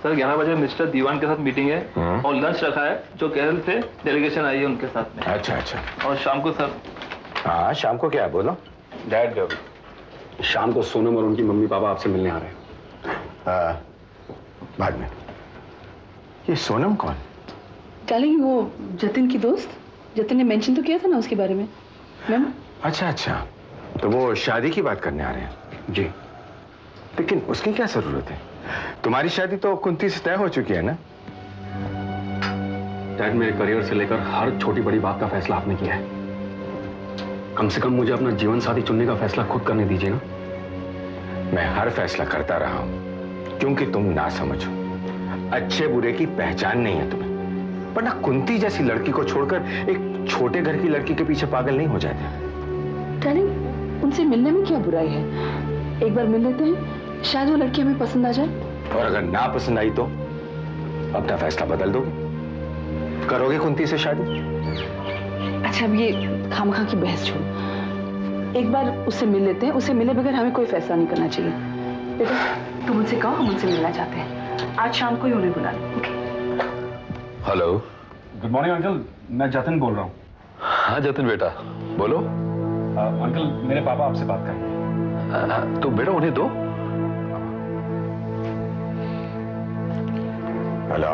Sir 11 बजे mister दीवान के साथ मीटिंग है और लंच रखा है, जो केरल से डेलीगेशन आई है उनके साथ में। अच्छा अच्छा। और शाम को सर। हाँ शाम को क्या है बोलो। डैड शाम को सोनम और उनकी मम्मी पापा आपसे मिलने आ रहे हैं। बाद में। ये सोनम कौन? डार्लिंग वो जतिन की दोस्त। जतिन ने मेंशन तो किया था ना उसके बारे में। मैम। अच्छा अच्छा, तो वो शादी की बात करने आ रहे हैं। जी। लेकिन उसकी क्या जरूरत है? तुम्हारी शादी तो कुंती से तय हो चुकी है ना? डैड मेरे करियर से लेकर हर छोटी बड़ी बात का फैसला आपने किया है। कम से कम मुझे अपना जीवन साथी चुनने का फैसला खुद करने दीजिए ना। मैं हर फैसला करता रहा हूं क्योंकि तुम ना समझो। अच्छे बुरे की पहचान नहीं है तुम्हें, वरना कुंती जैसी लड़की को छोड़कर एक छोटे घर की लड़की के पीछे पागल नहीं हो जाते। डार्लिंग उनसे मिलने में क्या बुराई है? एक बार मिल लेते हैं, शायद वो लड़की हमें पसंद आ जाए। और अगर ना पसंद आई तो अपना फैसला बदल दोगे? करोगे कुंती से शादी? अच्छा अब ये खामखा की बहस छोड़ो, एक बार उससे मिल लेते हैं। उससे मिले बगैर हमें कोई फैसला नहीं करना चाहिए। बेटा तुम उनसे कहो हम उनसे मिलना चाहते हैं। आज शाम को ही उन्हें बुला लो। Okay. Hello. Good morning uncle, मैं जतिन बोल रहा हूँ। हाँ जतिन बेटा बोलो। अंकल मेरे पापा आपसे बात करेंगे। तो बेटा उन्हें दो। Hello.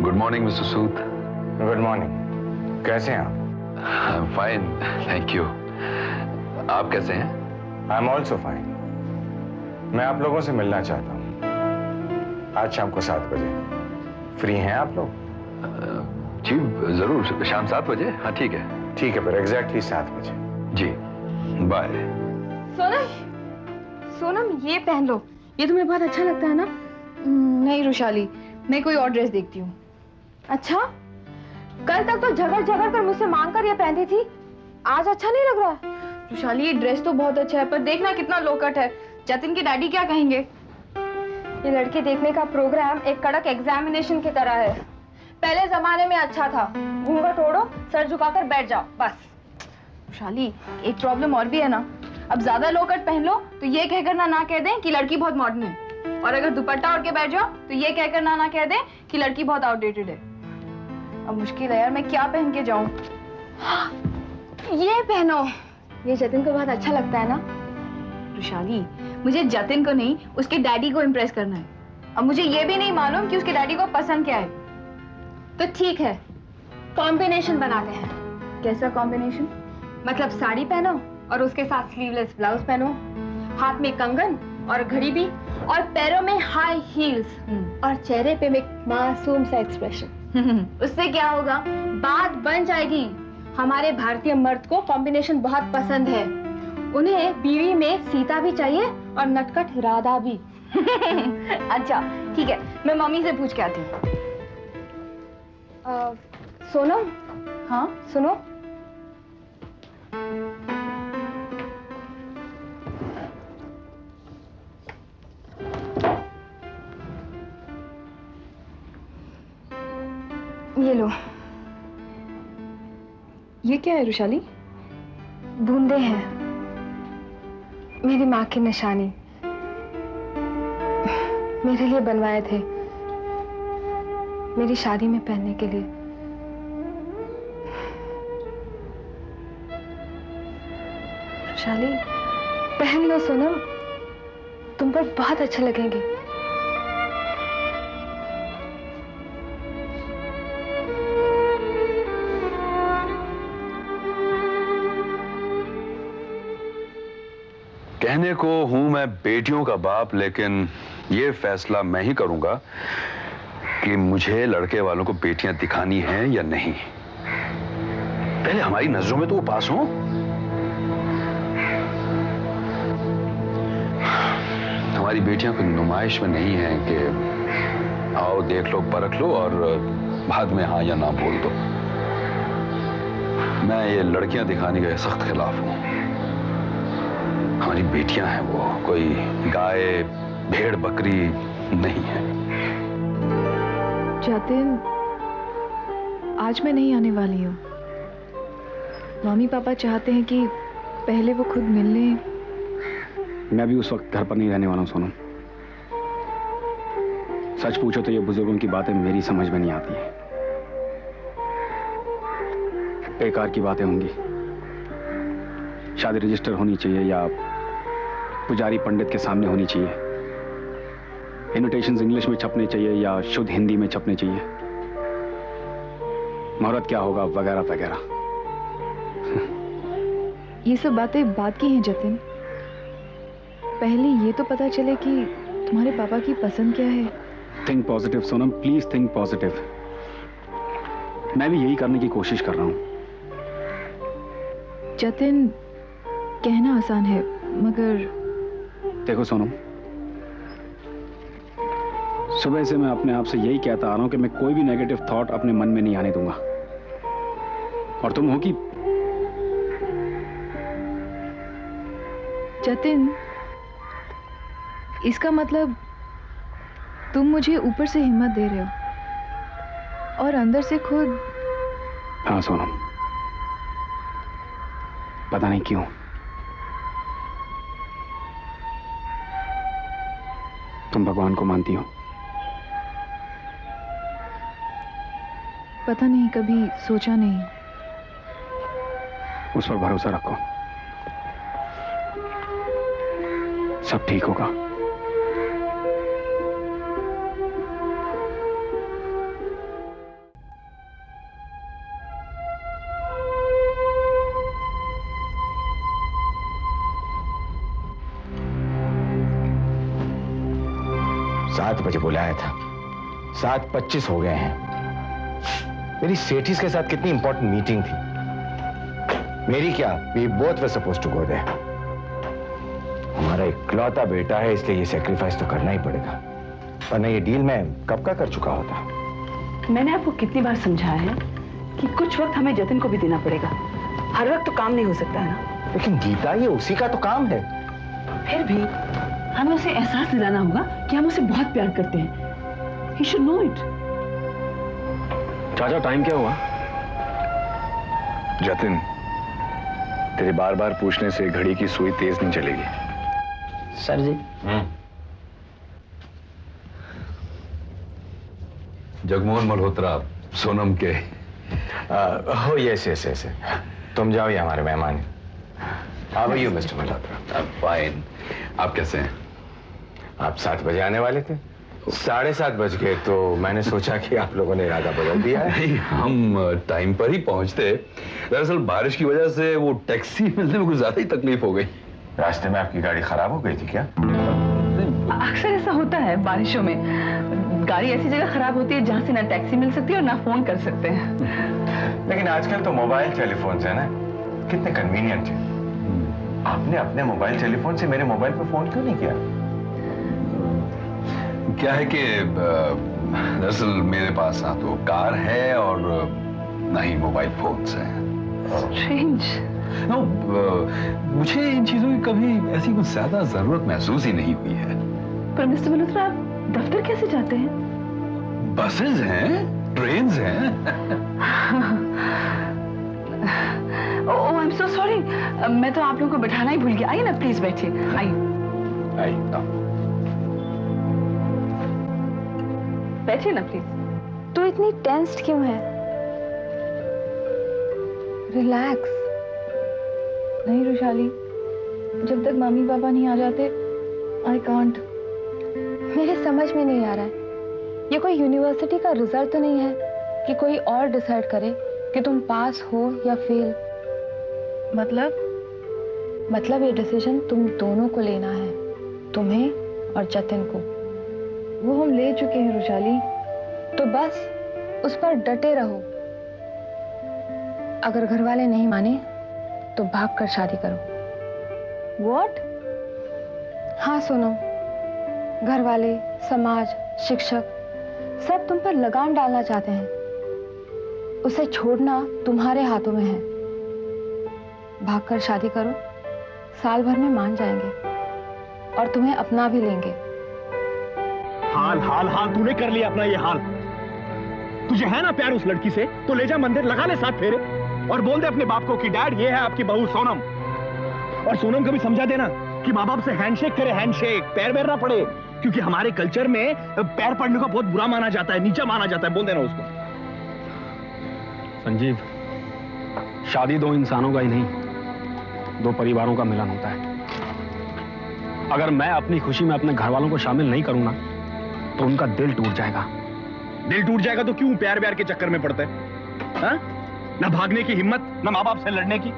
Good morning mister Sood. Good morning. कैसे हैं आप? I am fine thank you. आप कैसे हैं? I am also fine. मैं आप लोगों से मिलना चाहता हूँ आज शाम को 7 बजे। फ्री हैं आप लोग? जी जरूर, शाम 7 बजे। हाँ ठीक है। ठीक है फिर एग्जैक्टली 7 बजे। जी बाय। सोनम, सोनम ये पहन लो, ये तुम्हें बहुत अच्छा लगता है ना? नहीं रुशाली, मैं कोई और ड्रेस देखती हूँ। अच्छा, कल तक तो झगड़ झगड़ कर मुझसे मांग कर ये पहनती थी, आज अच्छा नहीं लग रहा है? रुशाली ये ड्रेस तो बहुत अच्छा है, पर देखना कितना लोकट है। जतिन के डैडी क्या कहेंगे? ये लड़के देखने का प्रोग्राम एक कड़क एग्जामिनेशन की तरह है। पहले जमाने में अच्छा था, घूंघट ओढ़ो, सर झुकाकर बैठ जाओ, बस। रुशाली एक प्रॉब्लम और भी है ना, अब ज्यादा लोकट पहन लो तो ये कहकर ना कह दें कि लड़की बहुत मॉडर्न है, और अगर दुपट्टा ओढ़ के बैठ जाओ तो ये कहकर ना कह दें कि लड़की बहुत आउटडेटेड है। अब मुश्किल है यार, मैं क्या पहन के जाऊं? ये पहनो, ये जतिन को बहुत अच्छा लगता है ना? रुशाली मुझे जतिन को नहीं, उसके डैडी को इम्प्रेस करना है। अब मुझे ये भी नहीं मालूम कि उसके डैडी को पसंद क्या है। तो ठीक है, कॉम्बिनेशन बनाते हैं। कैसा कॉम्बिनेशन? मतलब साड़ी पहनो और उसके साथ स्लीवलेस ब्लाउज पहनो, हाथ में कंगन और घड़ी भी, और पैरों में हाई हील्स, और चेहरे पे एक मासूम सा एक्सप्रेशन। उससे क्या होगा, बात बन जाएगी। हमारे भारतीय मर्द को कॉम्बिनेशन बहुत पसंद है, उन्हें बीवी में सीता भी चाहिए और नटखट राधा भी। अच्छा ठीक है, मैं मम्मी से पूछ के आती हूँ। सोनम। हाँ सुनो, ये लो। ये क्या है रुशाली? बूंदे हैं, मेरी माँ की निशानी, मेरे लिए बनवाए थे, मेरी शादी में पहनने के लिए। रुशाली पहन लो सोनम, तुम पर बहुत अच्छे लगेंगे। कहने को हूं मैं बेटियों का बाप, लेकिन ये फैसला मैं ही करूंगा कि मुझे लड़के वालों को बेटियां दिखानी हैं या नहीं। पहले हमारी नजरों में तो वो पास हो। हमारी बेटियां कोई नुमाइश में नहीं है कि आओ देख लो परख लो और बाद में हाँ या ना बोल दो। मैं ये लड़कियां दिखाने के सख्त खिलाफ हूं। हमारी बेटियां हैं, वो कोई गाय भेड़ बकरी नहीं है। जतिन आज मैं नहीं आने वाली हूँ, मम्मी पापा चाहते हैं कि पहले वो खुद मिल लें। मैं भी उस वक्त घर पर नहीं रहने वाला हूँ सोनम। सच पूछो तो ये बुजुर्गों की बातें मेरी समझ में नहीं आती है। बेकार की बातें होंगी। शादी रजिस्टर होनी चाहिए या पुजारी पंडित के सामने होनी चाहिए। इन्विटेशंस इंग्लिश में छपने चाहिए या शुद्ध हिंदी में छपने चाहिए। मुहूर्त क्या होगा वगैरह वगैरह। ये सब बातें बात की हैं जतिन। पहले ये तो पता चले कि तुम्हारे पापा की पसंद क्या है। Think positive Sonam, please think positive. मैं भी यही करने की कोशिश कर रहा हूं। जतिन, कहना आसान है मगर देखो सोनम, सुबह से मैं अपने आप से यही कहता आ रहा हूं कि मैं कोई भी नेगेटिव थॉट अपने मन में नहीं आने दूंगा। और तुम हो कि जतिन, इसका मतलब तुम मुझे ऊपर से हिम्मत दे रहे हो और अंदर से खुद। हाँ सोनम, पता नहीं क्यों तुम भगवान को मानती हो। पता नहीं, कभी सोचा नहीं। उस पर भरोसा रखो, सब ठीक होगा। सात बजे बुलाया था, 7:25 हो गए हैं। मेरी सेठीज के साथ कितनी इंपॉर्टेंट मीटिंग थी। मेरी क्या, we both were supposed to go there. हमारा इकलौता बेटा है, इसलिए ये सैक्रिफाइस तो करना ही पड़ेगा, वरना ये डील मैं कब का कर चुका होता। मैंने आपको कितनी बार समझाया है कि कुछ वक्त हमें जतिन को भी देना पड़ेगा। हर वक्त तो काम नहीं हो सकता है ना। लेकिन गीता, ये उसी का तो काम है। फिर भी हमें उसे एहसास दिलाना होगा कि हम उसे बहुत प्यार करते हैं। He should know it. चाचा, टाइम क्या हुआ? जतिन, तेरे बार बार पूछने से घड़ी की सुई तेज नहीं चलेगी। सर जी। जगमोहन मल्होत्रा, सोनम के। हो यस यस यस। तुम जाओ, ये हमारे मेहमान हैं। How are you mister Malhotra? Fine. आप कैसे हैं? आप 7 बजे आने वाले थे, 7:30 बज गए, तो मैंने सोचा कि आप लोगों ने इरादा बदल दिया है। नहीं, हम टाइम पर ही पहुंचते। दरअसल बारिश की वजह से वो टैक्सी मिलने में कुछ ज्यादा ही तकलीफ हो गई। रास्ते में आपकी गाड़ी खराब हो गई थी क्या? अक्सर ऐसा होता है बारिशों में। गाड़ी ऐसी जगह खराब होती है जहां से ना टैक्सी मिल सकती है और ना फोन कर सकते हैं। लेकिन आजकल तो मोबाइल टेलीफोन है ना, कितने कन्वीनियंट है। आपने अपने मोबाइल टेलीफोन से मेरे मोबाइल पर फोन क्यों नहीं किया? क्या है कि दरअसल मेरे पास ना तो कार है और ना ही मोबाइल फोन्स हैं। Strange. नो, मुझे इन चीजों की कभी ऐसी कुछ ज्यादा जरूरत महसूस ही नहीं हुई है। पर मिस्टर मल्होत्रा, आप दफ्तर कैसे जाते हैं? बसेस हैं, ट्रेन्स हैं। ओह, आई एम सो सॉरी। मैं तो आप लोगों को बैठाना ही भूल गया। आइए ना, प्लीज बैठिए। आइए बैठिए ना प्लीज। तो इतनी टेंस्ड क्यों है? रिलैक्स। नहीं रुशाली, जब तक मम्मी पापा नहीं आ जाते आई कांट। मेरे समझ में नहीं आ रहा है, ये कोई यूनिवर्सिटी का रिजल्ट तो नहीं है कि कोई और डिसाइड करे कि तुम पास हो या फेल। मतलब ये डिसीजन तुम दोनों को लेना है, तुम्हें और जतिन को। वो हम ले चुके हैं रुशाली, तो बस उस पर डटे रहो। अगर घर वाले नहीं माने तो भाग कर शादी करो। What? हाँ सोनम, घर वाले, समाज, शिक्षक सब तुम पर लगाम डालना चाहते हैं। उसे छोड़ना तुम्हारे हाथों में है। भागकर शादी करो, साल भर में मान जाएंगे और तुम्हें अपना भी लेंगे। हाल हाल हाल तूने कर लिया अपना ये हाल। तुझे है ना प्यार उस लड़की से, तो ले जा मंदिर, लगा ले 7 फेरे और बोल दे अपने बाप को कि डैड ये है आपकी बहू सोनम। और सोनम को भी समझा देना कि माँ बाप से हैंडशेक करे, हैंडशेक, पैर बेर ना पड़े। क्योंकि हमारे कल्चर में पैर पड़ने को बहुत बुरा माना जाता है, नीचा माना जाता है। बोल देना उसको। संजीव, शादी दो इंसानों का ही नहीं, दो परिवारों का मिलन होता है। अगर मैं अपनी खुशी में अपने घर वालों को शामिल नहीं करूंगा तो उनका दिल टूट जाएगा। दिल टूट जाएगा तो क्यों प्यार व्यार के चक्कर में पड़ते हैं? हाँ? ना भागने की हिम्मत, ना माँ बाप से लड़ने की।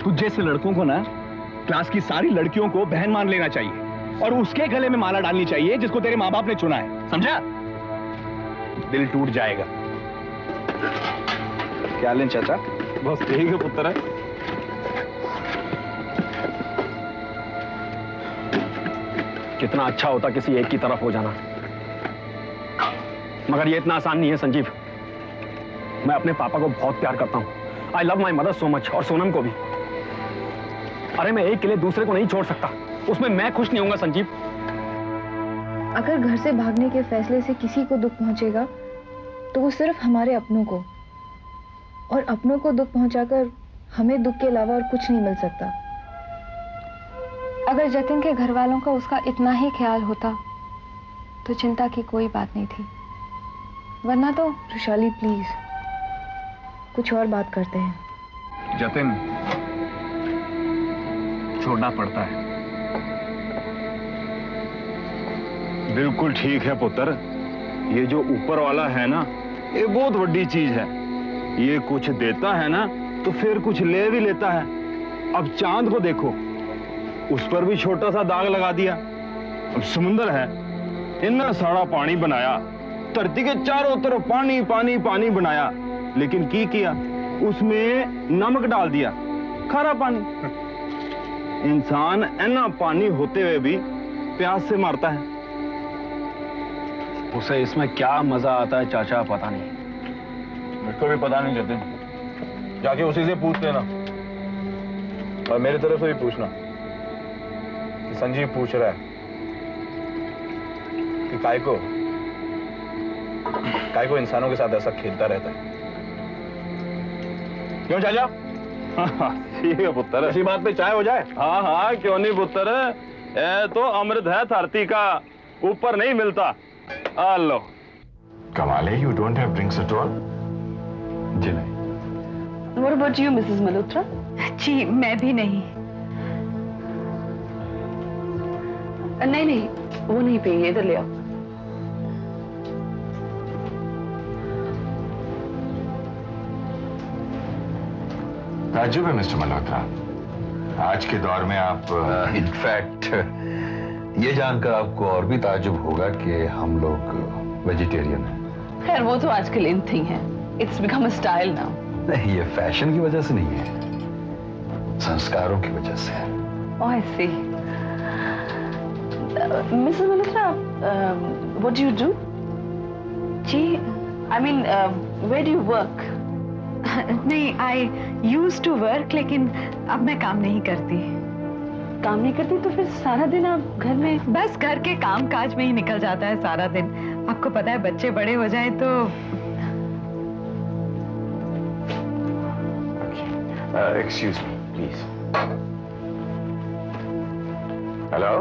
तुझ जैसे लड़कों को ना क्लास की सारी लड़कियों को बहन मान लेना चाहिए और उसके गले में माला डालनी चाहिए जिसको तेरे माँ बाप ने चुना है, समझा? दिल टूट जाएगा। क्या लें चाचा? बस ठीक है पुत्र। कितना अच्छा होता किसी एक की तरफ हो जाना, मगर ये इतना आसान नहीं है संजीव। मैं अपने पापा को बहुत प्यार करता हूं। I love my mother so much, और सोनम को भी। अरे मैं एक के लिए दूसरे को नहीं छोड़ सकता, उसमें मैं खुश नहीं होऊंगा संजीव। अगर घर से भागने के फैसले से किसी को दुख पहुंचेगा तो वो सिर्फ हमारे अपनों को, और अपनों को दुख पहुंचाकर हमें दुख के अलावा और कुछ नहीं मिल सकता। अगर जतिन के घर वालों का उसका इतना ही ख्याल होता तो चिंता की कोई बात नहीं थी, वरना तो रुशाली प्लीज कुछ और बात करते हैं। जतिन, छोड़ना पड़ता है। बिल्कुल ठीक है पुत्र, ये जो ऊपर वाला है ना, ये बहुत बड़ी चीज है। ये कुछ देता है ना तो फिर कुछ ले भी लेता है। अब चांद को देखो, उस पर भी छोटा सा दाग लगा दिया। अब समुंदर है, इतना सारा पानी बनाया, धरती के चारों तरफ पानी पानी पानी बनाया, लेकिन की किया, उसमें नमक डाल दिया, खारा पानी। इंसान इतना पानी होते हुए भी प्यास से मरता है। उसे इसमें क्या मजा आता है चाचा, पता नहीं। मुझको भी पता नहीं जतिन, जाके उसी से पूछ लेना, और मेरी तरफ से भी पूछना कि संजीव पूछ रहा है कि काय को इंसानों के साथ ऐसा खेलता रहता है। क्यों चाचा? ठीक है पुत्र, इसी बात पे चाय हो जाए। हाँ हाँ, क्यों नहीं पुत्र, ये तो अमृत है धरती का, ऊपर नहीं मिलता। आ लो। कमाल है, you don't have drinks at all? जी नहीं। What about you, Mrs. Malhotra? जी मैं भी नहीं। नहीं नहीं, वो नहीं पिएंगे, इधर ले आओ। ताज्जुब है मिस्टर मल्होत्रा, आज के दौर में आप इनफैक्ट ये जानकर आपको और भी ताज्जुब होगा कि हम लोग वेजिटेरियन हैं। खैर वो तो आजकल इन थिंग है, it's become a style now. नहीं, ये फैशन की वजह से नहीं है, संस्कारों की वजह से है। Oh, I see. Mrs. Malhotra, what do you do? Ji I mean, where do you work? नहीं, आई यूज टू वर्क, लेकिन अब मैं काम नहीं करती। काम नहीं करती तो फिर सारा दिन आप घर में? बस घर के काम काज में ही निकल जाता है सारा दिन। आपको पता है बच्चे बड़े हो जाएं तो excuse me please. Hello,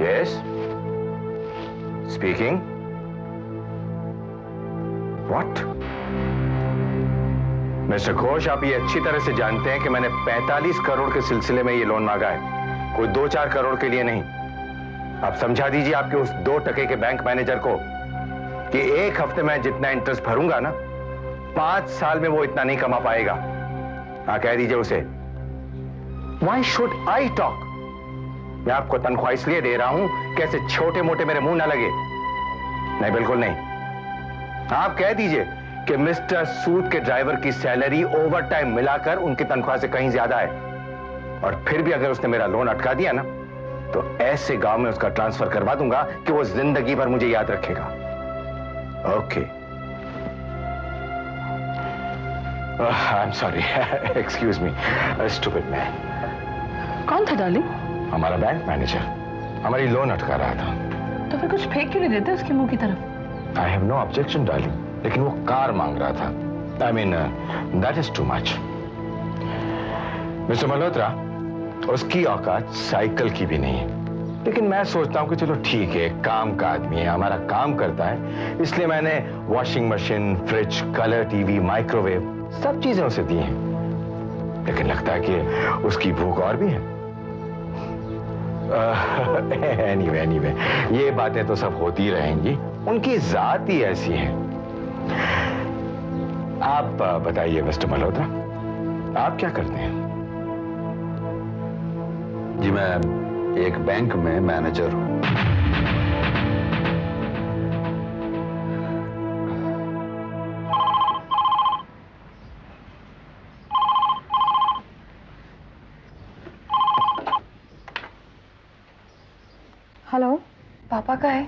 yes speaking. What? Mister Ghosh, आप ये अच्छी तरह से जानते हैं कि मैंने 45 करोड़ के सिलसिले में ये लोन मांगा है, कोई 2-4 करोड़ के लिए नहीं। आप समझा दीजिए आपके उस 2 टके के बैंक मैनेजर को कि 1 हफ्ते में जितना इंटरेस्ट भरूंगा ना, 5 साल में वो इतना नहीं कमा पाएगा। हाँ, कह दीजिए उसे। Why should I talk? मैं आपको तनख्वाह इसलिए दे रहा हूं कि ऐसे छोटे मोटे मेरे मुंह ना लगे। नहीं, बिल्कुल नहीं। आप कह दीजिए कि मिस्टर सूद के ड्राइवर की सैलरी ओवर टाइम मिलाकर उनकी तनख्वाह से कहीं ज्यादा है, और फिर भी अगर उसने मेरा लोन अटका दिया ना, तो ऐसे गांव में उसका ट्रांसफर करवा दूंगा कि वो जिंदगी भर मुझे याद रखेगा। Okay, I am sorry, excuse me, stupid man. कौन था डार्लिंग? हमारा बैंक मैनेजर हमारी लोन अटका रहा था। तो फिर कुछ फेंक क्यों नहीं देते उसके मुंह की तरफ? I have no objection darling, लेकिन वो कार मांग रहा था। I mean that is too much. Mister Malhotra, उसकी औकात साइकिल की भी नहीं है। लेकिन मैं सोचता हूं कि चलो ठीक है, काम का आदमी है, हमारा काम करता है, इसलिए मैंने washing machine, fridge, colour TV, microwave सब चीजें उसे दी हैं। लेकिन लगता है कि उसकी भूख और भी है। एनीवे, ये बातें तो सब होती रहेंगी, उनकी जात ही ऐसी है। आप बताइए मिस्टर मल्होत्रा, आप क्या करते हैं? जी मैं एक बैंक में मैनेजर हूं। हेलो, पापा का है?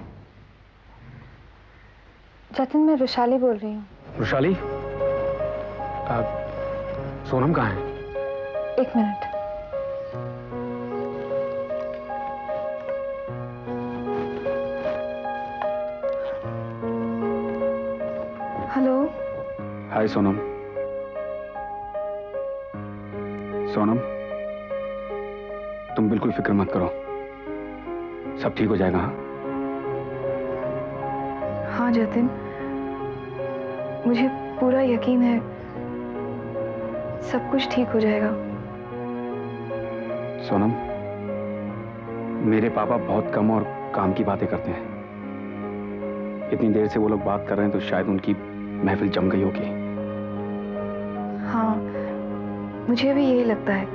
जतिन, मैं रुशाली बोल रही हूँ। रुशाली, सोनम कहाँ है? एक मिनट। हेलो। हाय सोनम। सोनम, तुम बिल्कुल फिक्र मत करो, सब ठीक हो जाएगा। हाँ जतिन, मुझे पूरा यकीन है सब कुछ ठीक हो जाएगा। सोनम, मेरे पापा बहुत कम और काम की बातें करते हैं। इतनी देर से वो लोग बात कर रहे हैं तो शायद उनकी महफिल जम गई होगी। हाँ, मुझे भी यही लगता है।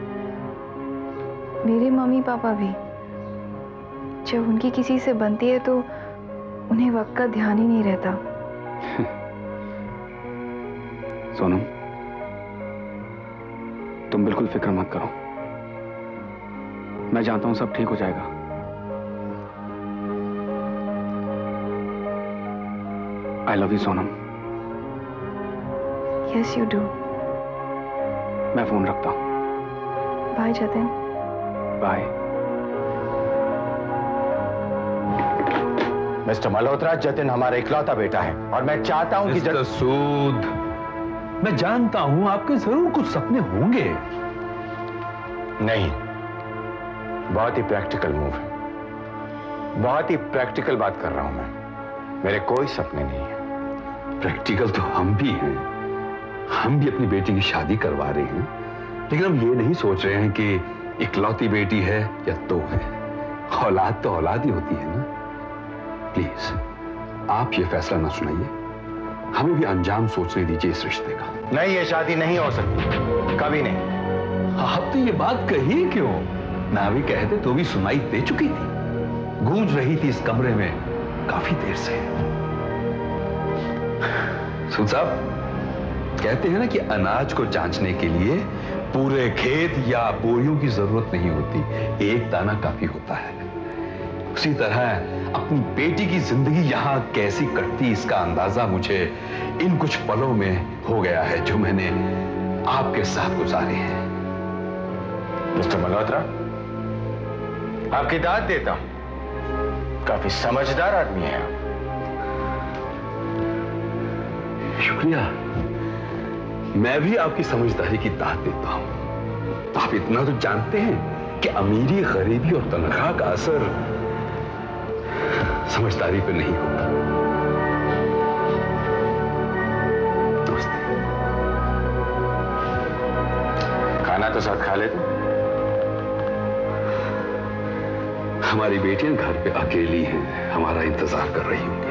मेरे मम्मी पापा भी, जब उनकी किसी से बनती है तो उन्हें वक्त का ध्यान ही नहीं रहता। सोनम, तुम बिल्कुल फिक्र मत करो, मैं जानता हूं सब ठीक हो जाएगा। I love you Sonam. Yes you do. मैं फोन रखता हूं। Bye Jatin. Bye. Mister Malhotra, Jatin हमारा इकलौता बेटा है और मैं चाहता हूं कि मिस्टर सूद, मैं जानता हूं आपके जरूर कुछ सपने होंगे। नहीं, बहुत ही प्रैक्टिकल मूव है, बहुत ही प्रैक्टिकल बात कर रहा हूं मैं। मेरे कोई सपने नहीं है। प्रैक्टिकल तो हम भी हैं, हम भी अपनी बेटी की शादी करवा रहे हैं, लेकिन हम ये नहीं सोच रहे हैं कि इकलौती बेटी है या दो है। औलाद तो औलाद ही होती है ना। प्लीज आप ये फैसला ना सुनाइए, हमें भी अंजाम सोचने दीजिए इस रिश्ते का। नहीं, ये शादी नहीं हो सकती, कभी नहीं। आप तो ये बात कही क्यों? ना भी कहते तो भी सुनाई दे चुकी थी, गूंज रही थी इस कमरे में काफी देर से। सूद साहब, कहते हैं ना कि अनाज को जांचने के लिए पूरे खेत या बोरियों की जरूरत नहीं होती, एक दाना काफी होता है। उसी तरह अपनी बेटी की जिंदगी यहां कैसी कटती इसका अंदाजा मुझे इन कुछ पलों में हो गया है जो मैंने आपके साथ गुजारे हैं। मिस्टर मल्होत्रा, आपकी दाद देता हूं, काफी समझदार आदमी है आप। शुक्रिया, मैं भी आपकी समझदारी की दाद देता हूं। आप इतना तो जानते हैं कि अमीरी, गरीबी और तनख्वाह का असर समझदारी पे नहीं होगा। दोस्त, खाना तो साथ खा लेते। हमारी बेटियां घर पे अकेली हैं, हमारा इंतजार कर रही होंगी।